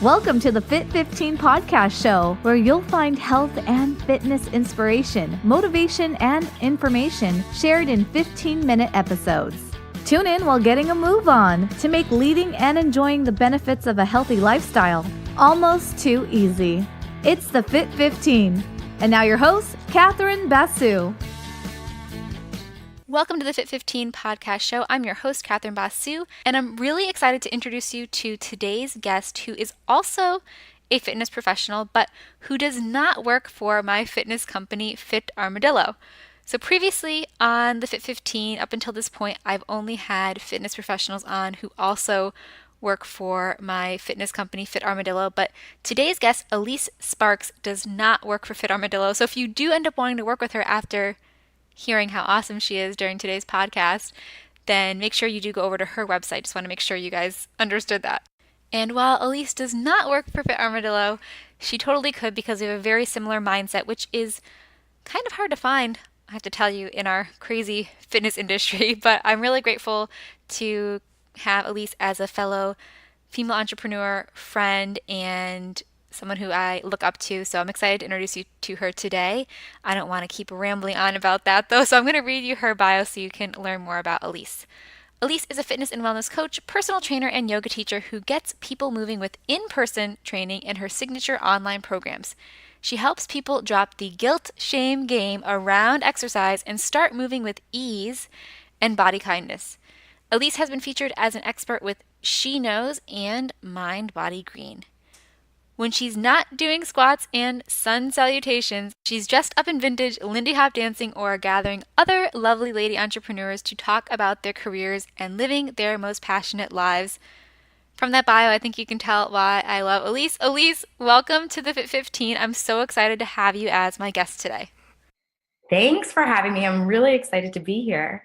Welcome to the Fit 15 podcast show, where you'll find health and fitness inspiration, motivation, and information shared in 15-minute episodes. Tune in while getting a move on to make leading and enjoying the benefits of a healthy lifestyle almost too easy. It's the Fit 15. And now your host, Catherine Basu. Welcome to the Fit 15 podcast show. I'm your host, Catherine Basu, and I'm really excited to introduce you to today's guest, who is also a fitness professional, but who does not work for my fitness company, Fit Armadillo. So previously on the Fit 15, up until this point, I've only had fitness professionals on who also work for my fitness company, Fit Armadillo, but today's guest, Elyse Sparkes, does not work for Fit Armadillo. So if you do end up wanting to work with her after hearing how awesome she is during today's podcast, then make sure you do go over to her website. Just want to make sure you guys understood that. And while Elyse does not work for Fit Armadillo, she totally could, because we have a very similar mindset, which is kind of hard to find, I have to tell you, in our crazy fitness industry. But I'm really grateful to have Elyse as a fellow female entrepreneur, friend, and someone who I look up to. So I'm excited to introduce you to her today. I don't want to keep rambling on about that though, so I'm going to read you her bio so you can learn more about Elyse. Elyse is a fitness and wellness coach, personal trainer, and yoga teacher who gets people moving with in-person training in her signature online programs. She helps people drop the guilt-shame game around exercise and start moving with ease and body kindness. Elyse has been featured as an expert with She Knows and Mind Body Green. When she's not doing squats and sun salutations, she's dressed up in vintage Lindy Hop dancing or gathering other lovely lady entrepreneurs to talk about their careers and living their most passionate lives. From that bio, I think you can tell why I love Elyse. Elyse, welcome to the Fit 15. I'm so excited to have you as my guest today. Thanks for having me. I'm really excited to be here.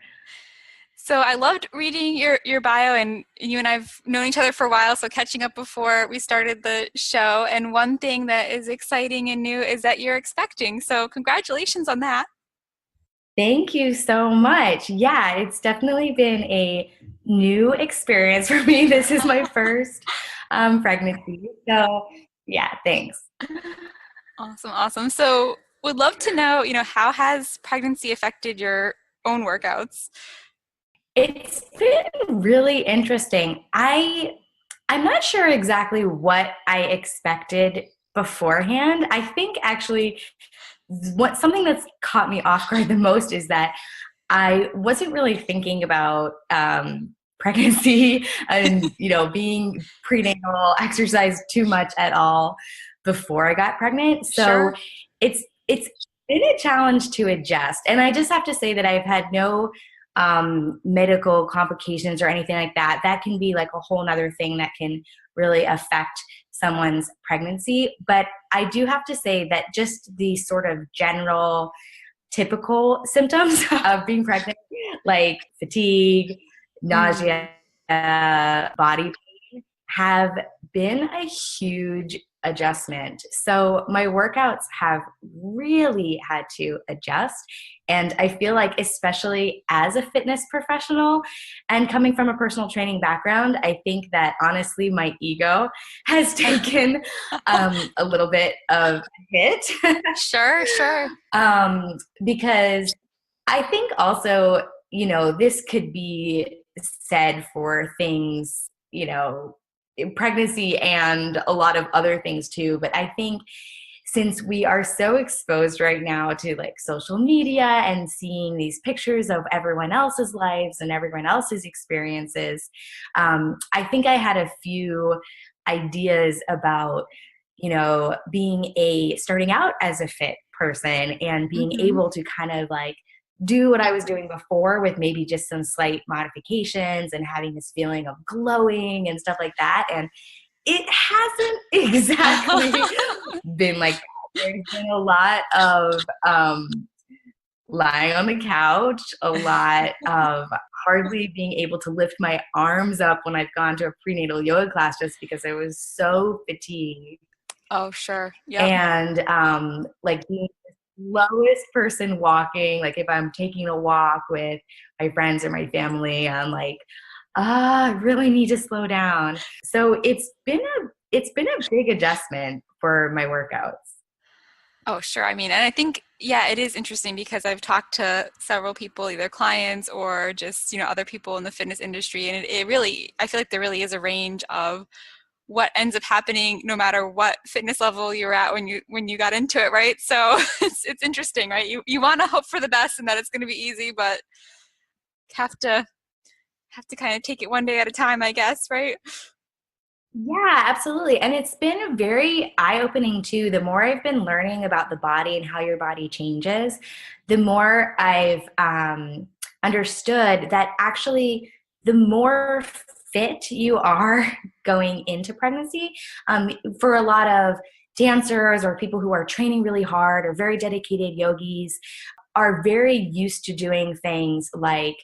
So I loved reading your bio, and you and I've known each other for a while, so catching up before we started the show. And one thing that is exciting and new is that you're expecting. So congratulations on that. Thank you so much. Yeah, it's definitely been a new experience for me. This is my first pregnancy. So yeah, thanks. Awesome. So would love to know, how has pregnancy affected your own workouts? It's been really interesting. I'm not sure exactly what I expected beforehand. I think actually something that's caught me off guard the most is that I wasn't really thinking about pregnancy and being prenatal exercise too much at all before I got pregnant. So Sure. It's been a challenge to adjust. And I just have to say that I've had no medical complications or anything like that. That can be like a whole nother thing that can really affect someone's pregnancy. But I do have to say that just the sort of general typical symptoms of being pregnant, like fatigue, nausea, body pain, have been a huge adjustment. So my workouts have really had to adjust. And I feel like, especially as a fitness professional and coming from a personal training background, I think that honestly my ego has taken a little bit of a hit. Sure. Because I think also, this could be said for things, pregnancy and a lot of other things too. But I think since we are so exposed right now to like social media and seeing these pictures of everyone else's lives and everyone else's experiences, I think I had a few ideas about, starting out as a fit person and being able to kind of like do what I was doing before with maybe just some slight modifications and having this feeling of glowing and stuff like that. And it hasn't exactly been like that. There's been a lot of lying on the couch, a lot of hardly being able to lift my arms up when I've gone to a prenatal yoga class just because I was so fatigued. Oh, sure. Yeah. And like being slowest person walking, like if I'm taking a walk with my friends or my family, I'm like, I really need to slow down. So it's been a it's been a big adjustment for my workouts. Oh, sure. I mean, and I think, yeah, it is interesting because I've talked to several people, either clients or just, other people in the fitness industry. And it really, I feel like there really is a range of what ends up happening no matter what fitness level you're at when you got into it, right? So it's interesting, right? You want to hope for the best and that it's going to be easy, but have to kind of take it one day at a time, I guess, right? Yeah, absolutely. And it's been very eye-opening too. The more I've been learning about the body and how your body changes, the more I've understood that actually the more fit you are going into pregnancy, for a lot of dancers or people who are training really hard or very dedicated yogis are very used to doing things like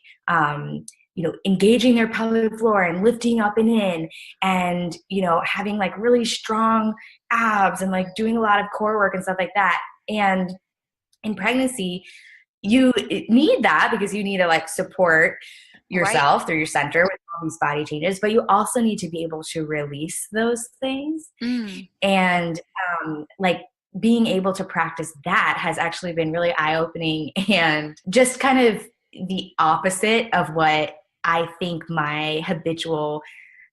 engaging their pelvic floor and lifting up and in and, having like really strong abs and like doing a lot of core work and stuff like that. And in pregnancy, you need that because you need to like support yourself through your center with all these body changes, but you also need to be able to release those things. And like being able to practice that has actually been really eye-opening and just kind of the opposite of what I think my habitual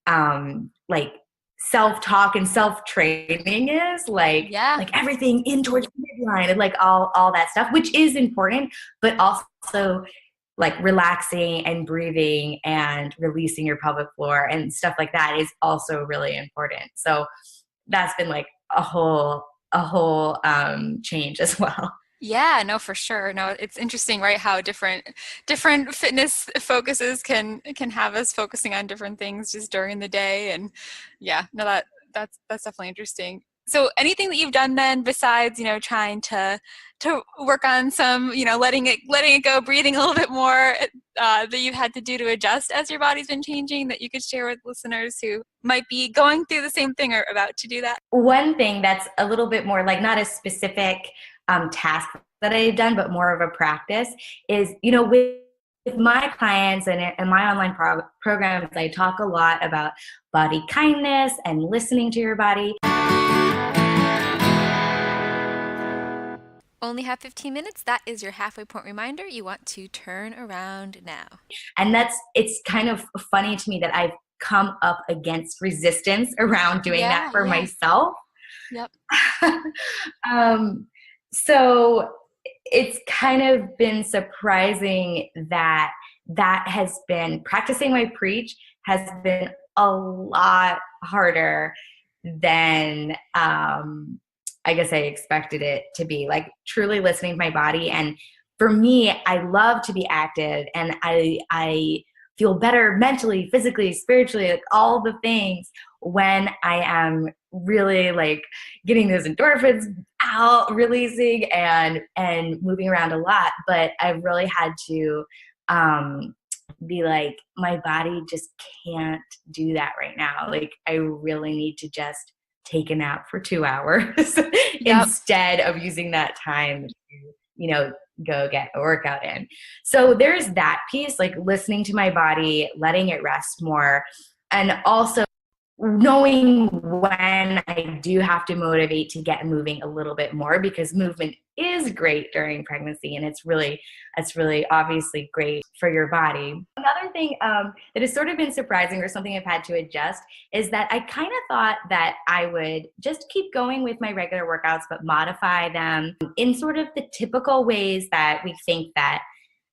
like self-talk and self-training is like everything in towards the midline and like all that stuff, which is important, but also like relaxing and breathing and releasing your pelvic floor and stuff like that is also really important. So that's been like a whole change as well. Yeah, no, for sure. No, it's interesting, right? How different fitness focuses can have us focusing on different things just during the day. And yeah, no, that's definitely interesting. So anything that you've done then besides, trying to work on some, letting it go, breathing a little bit more, that you've had to do to adjust as your body's been changing that you could share with listeners who might be going through the same thing or about to do that? One thing that's a little bit more like not a specific task that I've done, but more of a practice is, with my clients and in my online programs, I talk a lot about body kindness and listening to your body. Only have 15 minutes. That is your halfway point reminder. You want to turn around now. And it's kind of funny to me that I've come up against resistance around doing that for myself. Yep. So it's kind of been surprising that has been practicing my preach has been a lot harder than I guess I expected it to be, like truly listening to my body. And for me, I love to be active and I feel better mentally, physically, spiritually, like all the things when I am really like getting those endorphins out, releasing and moving around a lot. But I've really had to be like, my body just can't do that right now. Like I really need to just take a nap for 2 hours instead of using that time to, go get a workout in. So there's that piece, like listening to my body, letting it rest more, and also knowing when I do have to motivate to get moving a little bit more, because movement is great during pregnancy and it's really obviously great for your body. Another thing that has sort of been surprising, or something I've had to adjust, is that I kind of thought that I would just keep going with my regular workouts but modify them in sort of the typical ways that we think that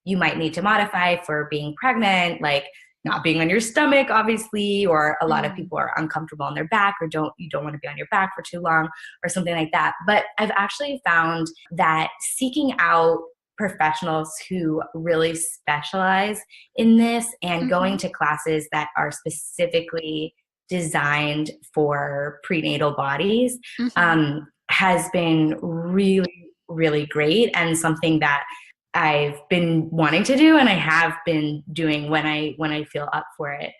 you might need to modify for being pregnant, like not being on your stomach, obviously, or a lot of people are uncomfortable on their back, or you don't want to be on your back for too long or something like that. But I've actually found that seeking out professionals who really specialize in this and going to classes that are specifically designed for prenatal bodies has been really, really great, and something that I've been wanting to do and I have been doing when I feel up for it.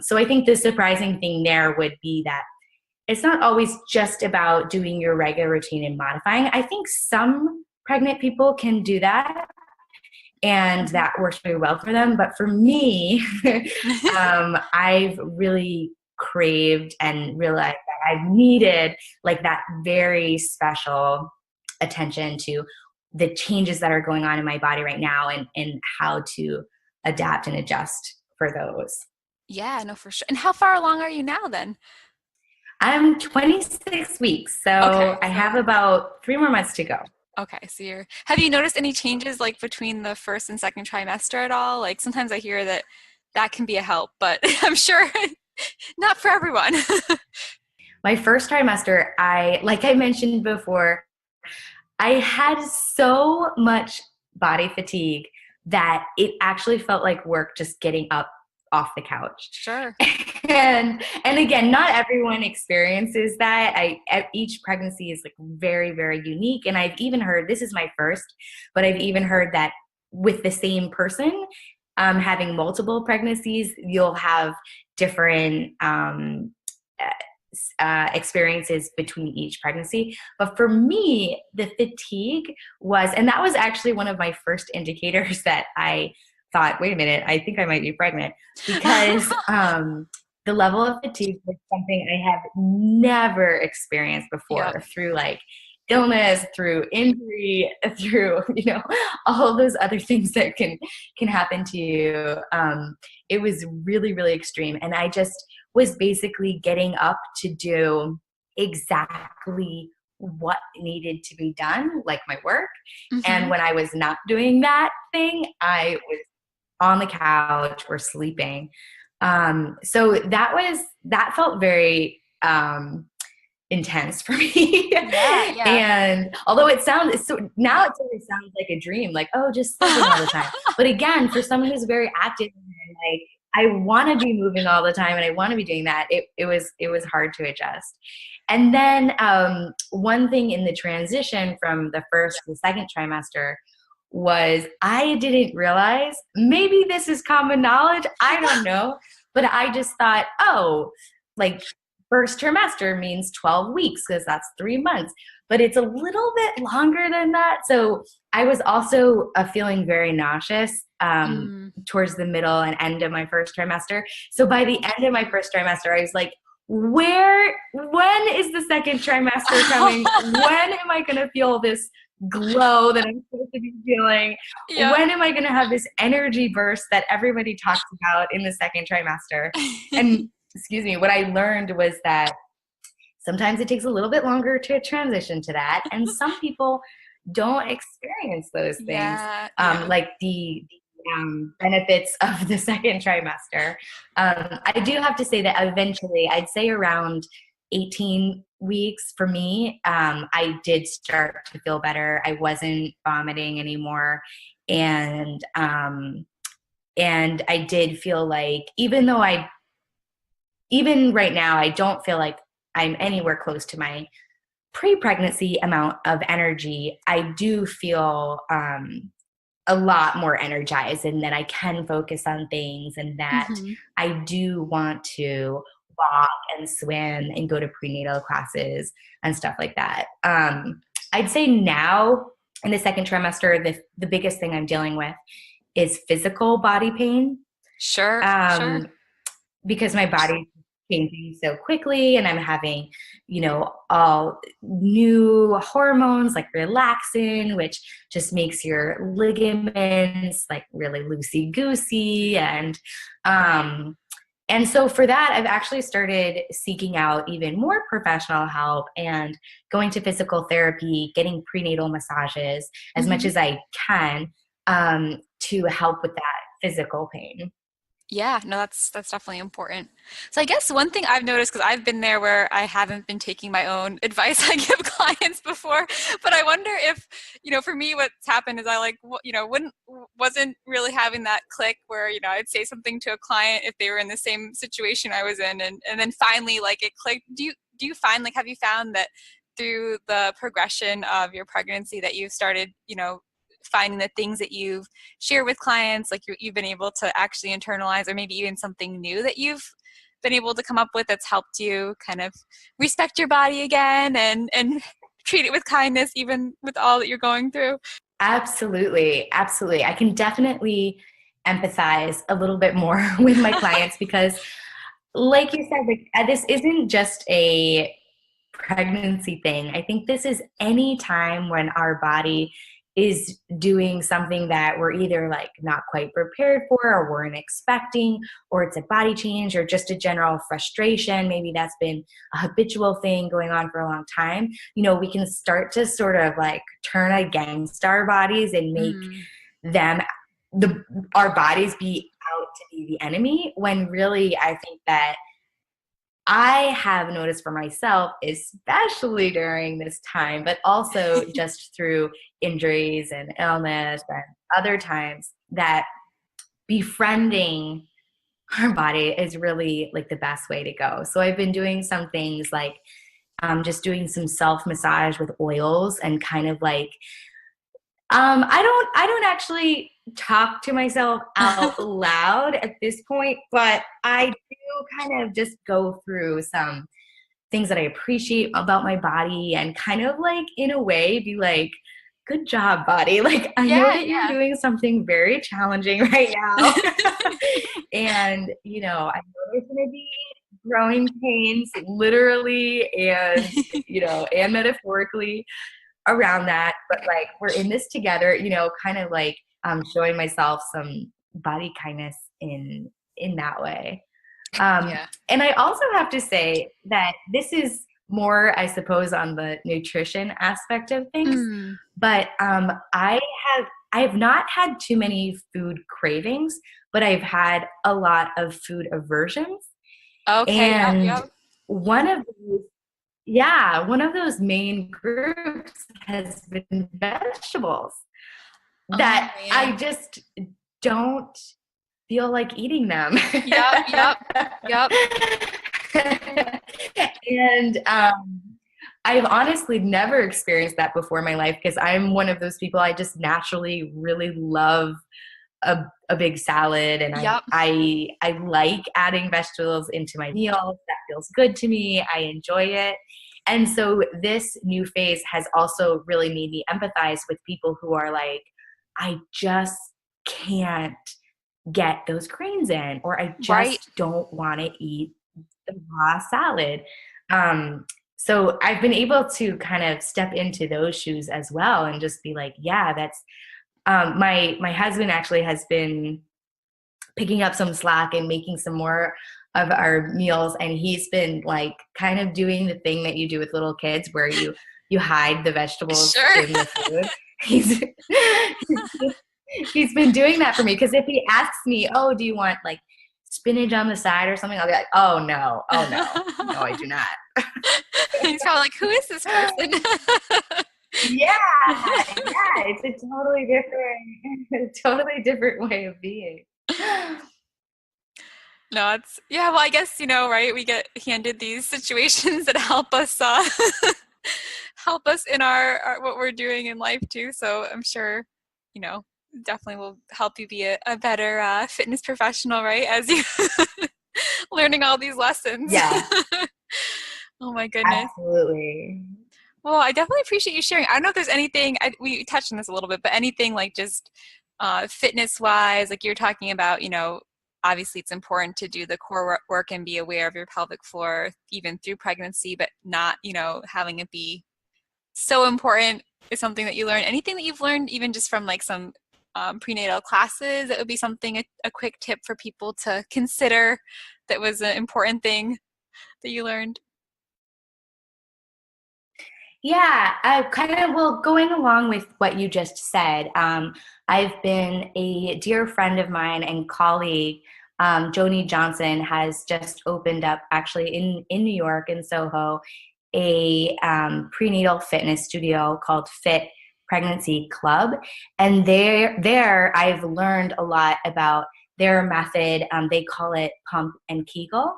So I think the surprising thing there would be that it's not always just about doing your regular routine and modifying. I think some pregnant people can do that and that works really well for them. But for me, I've really craved and realized I needed like that very special attention to the changes that are going on in my body right now and how to adapt and adjust for those. Yeah, no, for sure. And how far along are you now then? I'm 26 weeks, so Okay, I so have about 3 more months to go. okay, so have you noticed any changes like between the first and second trimester at all? Like sometimes I hear that that can be a help, but I'm sure not for everyone. My first trimester, like I mentioned before, I had so much body fatigue that it actually felt like work just getting up off the couch. Sure. And again, not everyone experiences that. Each pregnancy is like very, very unique. And I've even heard, this is my first, but I've even heard that with the same person having multiple pregnancies, you'll have different experiences between each pregnancy. But for me, the fatigue was, and that was actually one of my first indicators that I thought, wait a minute, I think I might be pregnant, because the level of fatigue was something I have never experienced before through like illness, through injury, through, all of those other things that can happen to you. It was really, really extreme. And I just was basically getting up to do exactly what needed to be done, like my work. Mm-hmm. And when I was not doing that thing, I was on the couch or sleeping. So that felt very intense for me. Yeah. And although now it sort of sounds like a dream, like, oh, just sleeping all the time. But again, for someone who's very active and like, I want to be moving all the time and I want to be doing that, it was hard to adjust. And then one thing in the transition from the first to the second trimester was I didn't realize, maybe this is common knowledge, I don't know, but I just thought, oh, like first trimester means 12 weeks because that's 3 months, but it's a little bit longer than that. So I was also feeling very nauseous towards the middle and end of my first trimester. So by the end of my first trimester, I was like, when is the second trimester coming? When am I going to feel this glow that I'm supposed to be feeling? Yeah. When am I going to have this energy burst that everybody talks about in the second trimester? And excuse me, what I learned was that sometimes it takes a little bit longer to transition to that. And some people don't experience those things, like the benefits of the second trimester. I do have to say that eventually, I'd say around 18 weeks for me, I did start to feel better. I wasn't vomiting anymore. And I did feel like, even right now, I don't feel like I'm anywhere close to my pre-pregnancy amount of energy. I do feel a lot more energized and that I can focus on things and that I do want to walk and swim and go to prenatal classes and stuff like that. I'd say now in the second trimester, the biggest thing I'm dealing with is physical body pain. Sure. Because my body's changing so quickly and I'm having, all new hormones like relaxin, which just makes your ligaments like really loosey-goosey. And so for that, I've actually started seeking out even more professional help and going to physical therapy, getting prenatal massages as much as I can to help with that physical pain. Yeah, no, that's definitely important. So I guess one thing I've noticed, because I've been there where I haven't been taking my own advice I give clients before, but I wonder if, for me, what's happened is I wasn't really having that click where, I'd say something to a client if they were in the same situation I was in, and then finally it clicked. Do you find, have you found that through the progression of your pregnancy that you've started, finding the things that you've shared with clients, you've been able to actually internalize, or maybe even something new that you've been able to come up with that's helped you kind of respect your body again and treat it with kindness, even with all that you're going through? Absolutely. Absolutely. I can definitely empathize a little bit more with my clients because like you said, like, this isn't just a pregnancy thing. I think this is any time when our body is doing something that we're either like not quite prepared for or weren't expecting, or it's a body change or just a general frustration. Maybe that's been a habitual thing going on for a long time. We can start to sort of like turn against our bodies and make them our bodies be out to be the enemy, when really I think that I have noticed for myself, especially during this time, but also just through injuries and illness and other times, that befriending our body is really like the best way to go. So I've been doing some things like just doing some self massage with oils and kind of like I don't actually talk to myself out loud at this point, but I do kind of just go through some things that I appreciate about my body and kind of like in a way be like, good job, body. Like, I know that you're doing something very challenging right now. And, I know there's going to be growing pains literally and, and metaphorically around that, but like we're in this together, kind of like showing myself some body kindness in that way. And I also have to say that this is more, I suppose, on the nutrition aspect of things. But I have not had too many food cravings, but I've had a lot of food aversions. Okay. And one of those main groups has been vegetables that I just don't feel like eating them. Yep. And I've honestly never experienced that before in my life, because I'm one of those people, I just naturally really love a big salad, and I like adding vegetables into my meals. That feels good to me. I enjoy it. And so this new phase has also really made me empathize with people who are like, I just can't get those grains in, or I just don't want to eat the raw salad. So I've been able to kind of step into those shoes as well and just be like, yeah, that's my husband actually has been picking up some slack and making some more of our meals, and he's been like kind of doing the thing that you do with little kids where you hide the vegetables in the food. He's been doing that for me, because if he asks me, oh, do you want like spinach on the side or something, I'll be like, oh no, I do not. He's probably like, who is this person? Yeah, it's a totally different way of being. No, it's well, I guess, right? We get handed these situations that help us in our what we're doing in life too. So I'm sure, definitely will help you be a better fitness professional, right? As you learning all these lessons. Yeah. Oh my goodness. Absolutely. Well, I definitely appreciate you sharing. I don't know if there's anything, we touched on this a little bit, but anything like just fitness wise, like you're talking about, obviously it's important to do the core work and be aware of your pelvic floor even through pregnancy, but not, having it be so important is something that you learn. Anything that you've learned even just from like some prenatal classes, that would be something, a quick tip for people to consider that was an important thing that you learned? Yeah, I going along with what you just said, I've been a dear friend of mine and colleague, Joni Johnson, has just opened up actually in New York, in Soho, a prenatal fitness studio called Fit Pregnancy Club. And there I've learned a lot about their method. They call it pump and Kegel.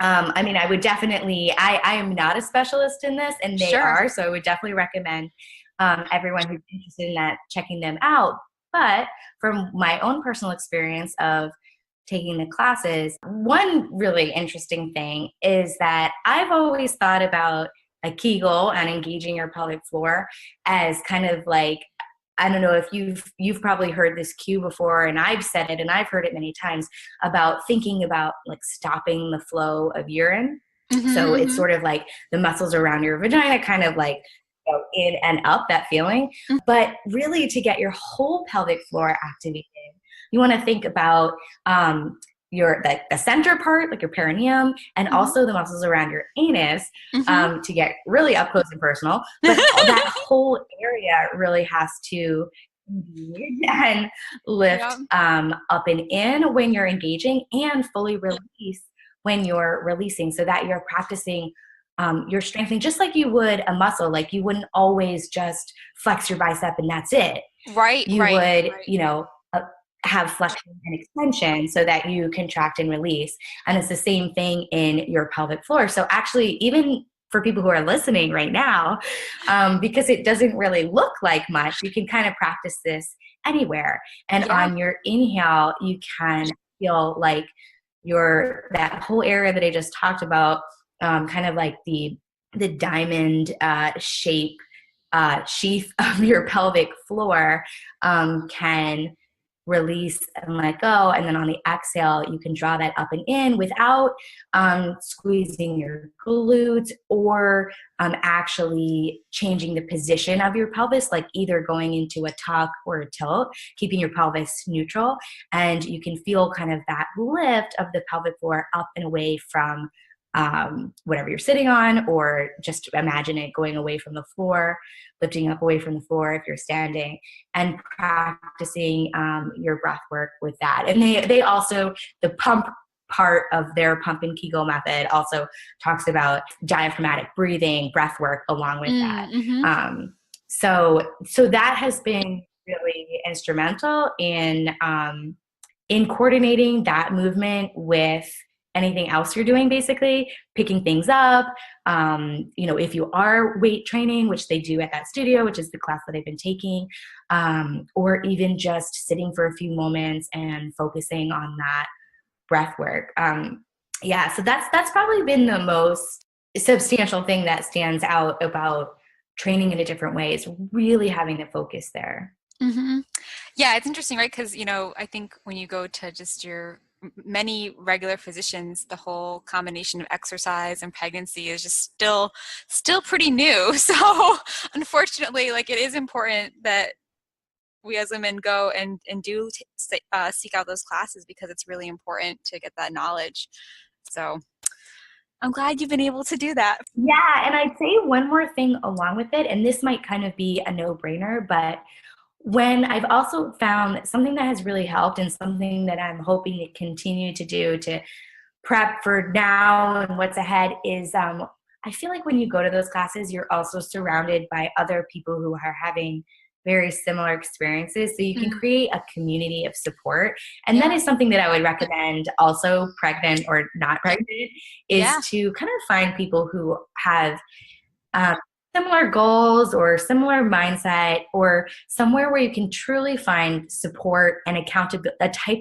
I mean, I would definitely, I am not a specialist in this, and they are, so I would definitely recommend everyone who's interested in that checking them out. But from my own personal experience of taking the classes, one really interesting thing is that I've always thought about a Kegel and engaging your pelvic floor as kind of like I don't know if you've probably heard this cue before, and I've said it and I've heard it many times about thinking about like stopping the flow of urine. So it's sort of like the muscles around your vagina kind of like go in and up, that feeling. But really to get your whole pelvic floor activated, you want to think about your the center part, like your perineum, and also the muscles around your anus to get really up close and personal. But that whole area really has to engage and lift up and in when you're engaging, and fully release when you're releasing, so that you're practicing you're strengthening just like you would a muscle. Like you wouldn't always just flex your bicep and that's it. You would, you know, have flexion and extension so that you contract and release. And it's the same thing in your pelvic floor. So actually, even for people who are listening right now, because it doesn't really look like much, you can kind of practice this anywhere. And on your inhale, you can feel like that whole area that I just talked about, kind of like the diamond shape sheath of your pelvic floor can release and let go. And then on the exhale, you can draw that up and in without squeezing your glutes or actually changing the position of your pelvis, like either going into a tuck or a tilt, keeping your pelvis neutral. And you can feel kind of that lift of the pelvic floor up and away from whatever you're sitting on, or just imagine it going away from the floor, lifting up away from the floor if you're standing, and practicing your breath work with that. And they also, the pump part of their pump and Kegel method also talks about diaphragmatic breathing, breath work along with that. So that has been really instrumental in coordinating that movement with anything else you're doing, basically picking things up. You know, if you are weight training, which they do at that studio, which is the class that I've been taking, or even just sitting for a few moments and focusing on that breath work. So that's probably been the most substantial thing that stands out about training in a different way, is really having the focus there. Yeah, it's interesting, right? Because, you know, I think when you go to just your many regular physicians, the whole combination of exercise and pregnancy is just still pretty new. So unfortunately, like, it is important that we as women go and do seek out those classes, because it's really important to get that knowledge. So I'm glad you've been able to do that. Yeah, and I'd say one more thing along with it, and this might kind of be a no-brainer, but when I've also found something that has really helped, and something that I'm hoping to continue to do to prep for now and what's ahead, is I feel like when you go to those classes, you're also surrounded by other people who are having very similar experiences. So you can create a community of support. And that is something that I would recommend also, pregnant or not pregnant, is to kind of find people who have similar goals or similar mindset, or somewhere where you can truly find support and a type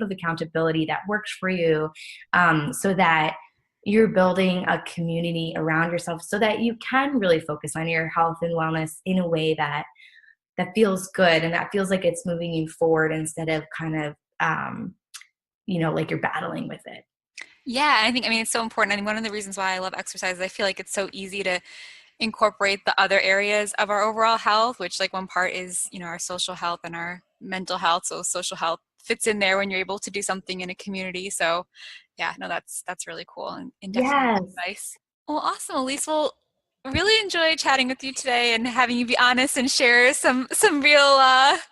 of accountability that works for you, so that you're building a community around yourself, so that you can really focus on your health and wellness in a way that feels good, and that feels like it's moving you forward, instead of kind of, like you're battling with it. Yeah, I mean, it's so important. I mean, one of the reasons why I love exercise is I feel like it's so easy to incorporate the other areas of our overall health, which, like, one part is, you know, our social health and our mental health. So social health fits in there when you're able to do something in a community. So yeah, no, that's really cool, and definitely advice. Well, awesome, Elyse. Well, really enjoyed chatting with you today and having you be honest and share some real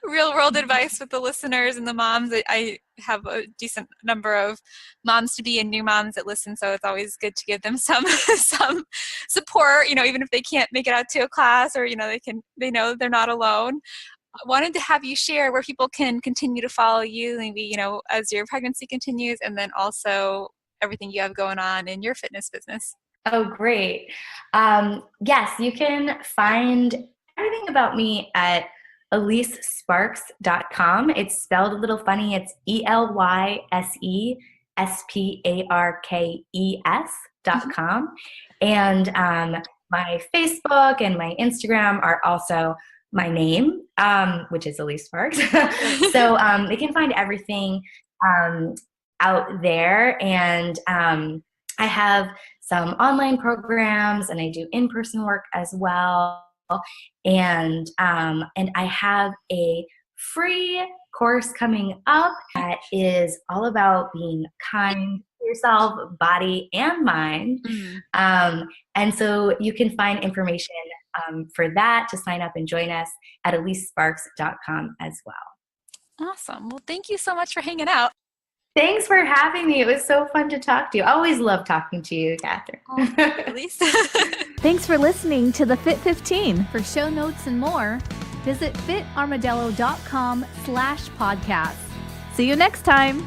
world advice with the listeners and the moms. I have a decent number of moms to be and new moms that listen, so it's always good to give them some support, you know, even if they can't make it out to a class, or, you know, they know they're not alone. I wanted to have you share where people can continue to follow you, maybe, you know, as your pregnancy continues, and then also everything you have going on in your fitness business. Oh, great. Yes, you can find everything about me at ElyseSparkes.com. It's spelled a little funny. It's ELYSESPARKES.com. And my Facebook and my Instagram are also my name, which is Elyse Sparkes. So they can find everything out there. And I have some online programs, and I do in-person work as well. And I have a free course coming up that is all about being kind to yourself, body and mind. And so you can find information for that to sign up and join us at ElyseSparkes.com as well. Awesome. Well, thank you so much for hanging out. Thanks for having me. It was so fun to talk to you. I always love talking to you, Catherine. Elyse. Thanks for listening to the Fit 15. For show notes and more, visit fitarmadillo.com/podcast. See you next time.